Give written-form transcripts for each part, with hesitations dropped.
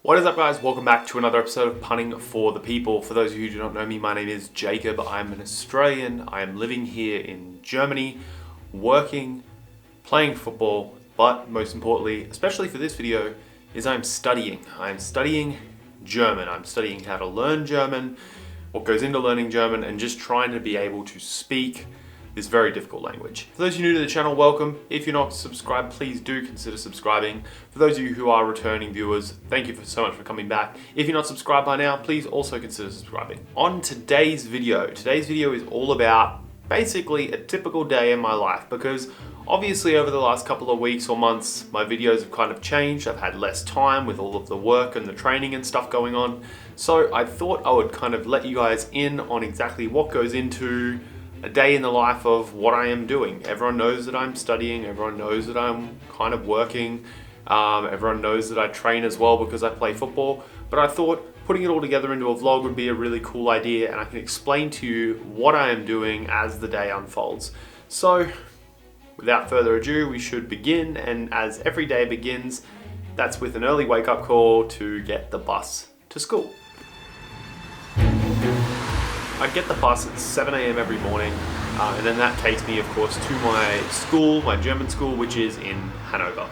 What is up, guys? Welcome back to another episode of Punting for the People. For those of you who do not know me, my name is Jacob. I'm an Australian. I am living here in Germany, working, playing football, but most importantly, especially for this video, is I'm studying. I'm studying German. I'm studying how to learn German, what goes into learning German, and just trying to be able to speak this very difficult language. For those of you new to the channel, welcome. If you're not subscribed, please do consider subscribing. For those of you who are returning viewers, thank you so much for coming back. If you're not subscribed by now, please also consider subscribing. On today's video is all about basically a typical day in my life, because obviously over the last couple of weeks or months, my videos have kind of changed. I've had less time with all of the work and the training and stuff going on. So I thought I would kind of let you guys in on exactly what goes into a day in the life of what I am doing. Everyone knows that I'm studying, everyone knows that I'm kind of working, everyone knows that I train as well because I play football, but I thought putting it all together into a vlog would be a really cool idea, and I can explain to you what I am doing as the day unfolds. So without further ado, we should begin, and as every day begins, that's with an early wake-up call to get the bus to school. I get the bus at 7 a.m. every morning, and then that takes me, of course, to my school, my German school, which is in Hanover.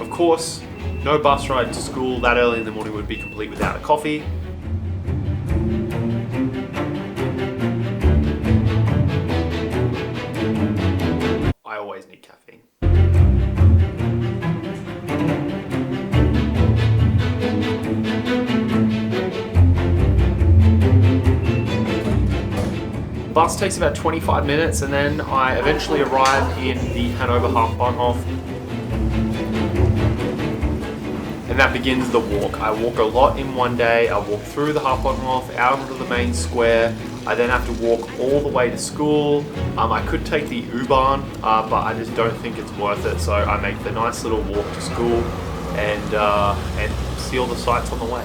Of course, no bus ride to school that early in the morning would be complete without a coffee. I always need caffeine. The bus takes about 25 minutes, and then I eventually arrive in the Hanover Hauptbahnhof. And that begins the walk. I walk a lot in one day. I walk through the Hauptbahnhof, out onto the main square. I then have to walk all the way to school. I could take the U-Bahn, but I just don't think it's worth it. So I make the nice little walk to school and see all the sights on the way.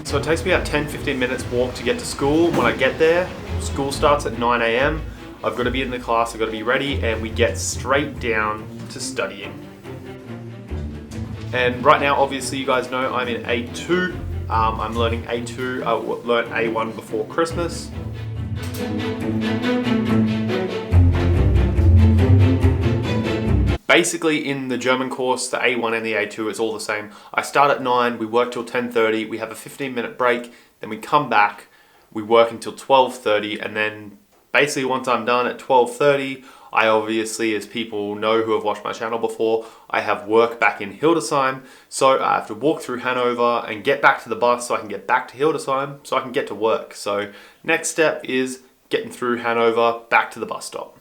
So it takes me about 10-15 minutes walk to get to school. When I get there, school starts at 9 a.m. I've got to be in the class, I've got to be ready, and we get straight down to studying. And right now, obviously, you guys know I'm in A2. I'm learning A2. I learned A1 before Christmas. Basically, in the German course, the A1 and the A2 is all the same. I start at 9, we work till 10:30, we have a 15-minute break, then we come back, we work until 12:30, and then basically once I'm done at 12:30, I obviously, as people know who have watched my channel before, I have work back in Hildesheim, so I have to walk through Hanover and get back to the bus so I can get back to Hildesheim so I can get to work. So next step is getting through Hanover, back to the bus stop.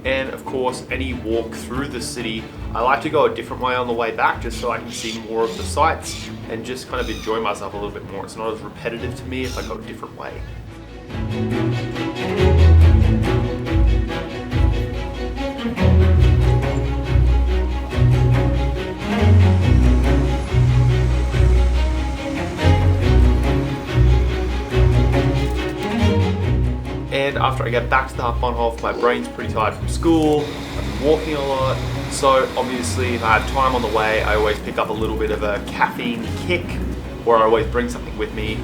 And of course, any walk through the city, I like to go a different way on the way back just so I can see more of the sights and just kind of enjoy myself a little bit more. It's not as repetitive to me if I go a different way. And after I get back to the Hauptbahnhof, my brain's pretty tired from school, I've been walking a lot, so obviously if I have time on the way, I always pick up a little bit of a caffeine kick, or I always bring something with me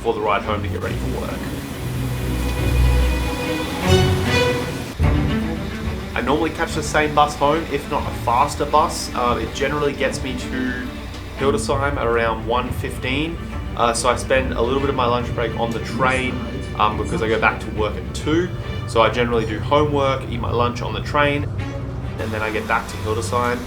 for the ride home to get ready for work. I normally catch the same bus home, if not a faster bus. It generally gets me to Hildesheim at around 1:15. So I spend a little bit of my lunch break on the train because I go back to work at 2. So I generally do homework, eat my lunch on the train, and then I get back to Hildesheim.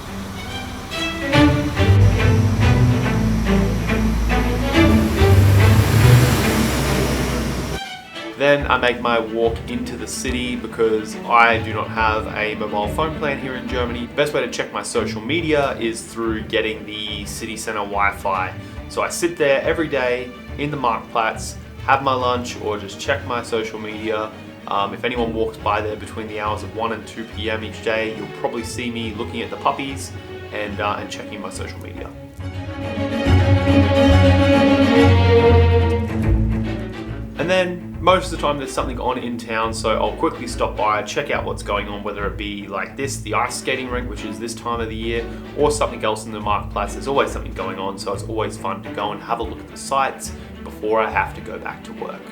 Then I make my walk into the city because I do not have a mobile phone plan here in Germany. The best way to check my social media is through getting the city center Wi-Fi. So I sit there every day in the Marktplatz, have my lunch, or just check my social media. If anyone walks by there between the hours of 1 and 2 p.m. each day, you'll probably see me looking at the puppies and checking my social media. And then most of the time there's something on in town, so I'll quickly stop by, check out what's going on, whether it be like this, the ice skating rink, which is this time of the year, or something else in the Marktplatz. There's always something going on, so it's always fun to go and have a look at the sights before I have to go back to work.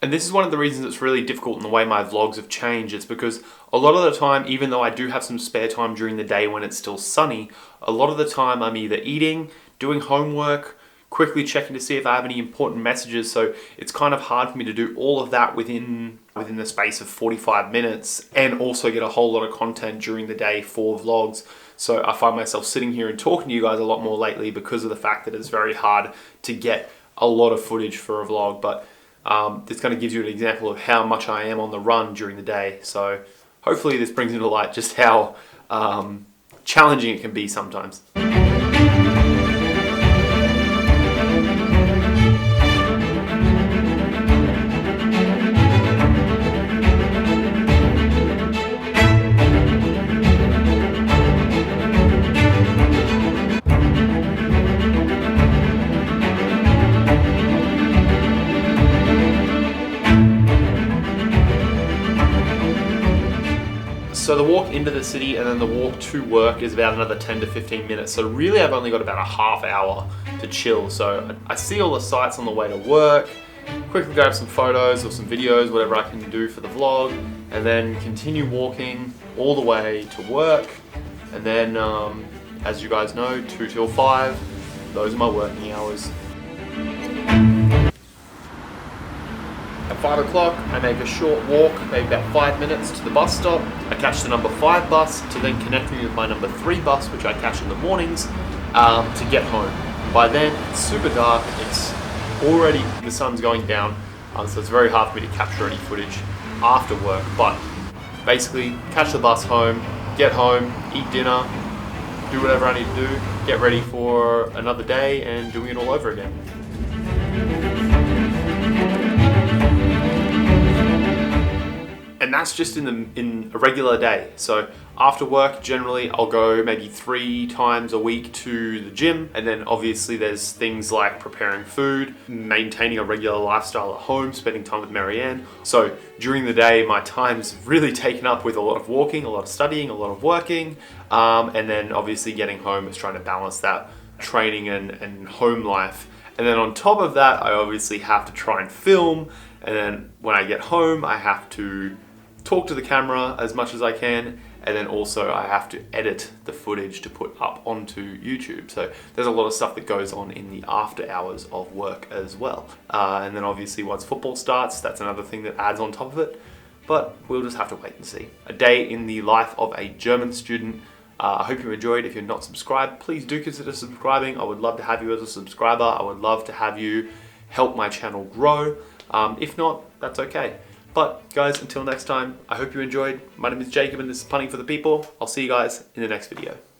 And this is one of the reasons it's really difficult in the way my vlogs have changed. It's because a lot of the time, even though I do have some spare time during the day when it's still sunny, a lot of the time I'm either eating, doing homework, quickly checking to see if I have any important messages. So it's kind of hard for me to do all of that within the space of 45 minutes and also get a whole lot of content during the day for vlogs. So I find myself sitting here and talking to you guys a lot more lately because of the fact that it's very hard to get a lot of footage for a vlog. But this kind of gives you an example of how much I am on the run during the day. So hopefully this brings into light just how challenging it can be sometimes. So the walk into the city and then the walk to work is about another 10 to 15 minutes. So really I've only got about a half hour to chill. So I see all the sights on the way to work, quickly grab some photos or some videos, whatever I can do for the vlog, and then continue walking all the way to work. And then, as you guys know, 2 till 5, those are my working hours. At 5 o'clock, I make a short walk, maybe about 5 minutes to the bus stop. I catch the number 5 bus to then connect me with my number 3 bus, which I catch in the mornings, to get home. By then, it's super dark, it's already, the sun's going down, so it's very hard for me to capture any footage after work. But basically, catch the bus home, get home, eat dinner, do whatever I need to do, get ready for another day and doing it all over again. And that's just in a regular day. So after work, generally I'll go maybe 3 times a week to the gym. And then obviously there's things like preparing food, maintaining a regular lifestyle at home, spending time with Marianne. So during the day, my time's really taken up with a lot of walking, a lot of studying, a lot of working. And then obviously getting home is trying to balance that training and home life. And then on top of that, I obviously have to try and film. And then when I get home, I have to talk to the camera as much as I can, and then also I have to edit the footage to put up onto YouTube. So there's a lot of stuff that goes on in the after hours of work as well. And then obviously once football starts, that's another thing that adds on top of it, but we'll just have to wait and see. A day in the life of a German student. I hope you enjoyed. If you're not subscribed, please do consider subscribing. I would love to have you as a subscriber. I would love to have you help my channel grow. If not, that's okay. But guys, until next time, I hope you enjoyed. My name is Jacob and this is Punting for the People. I'll see you guys in the next video.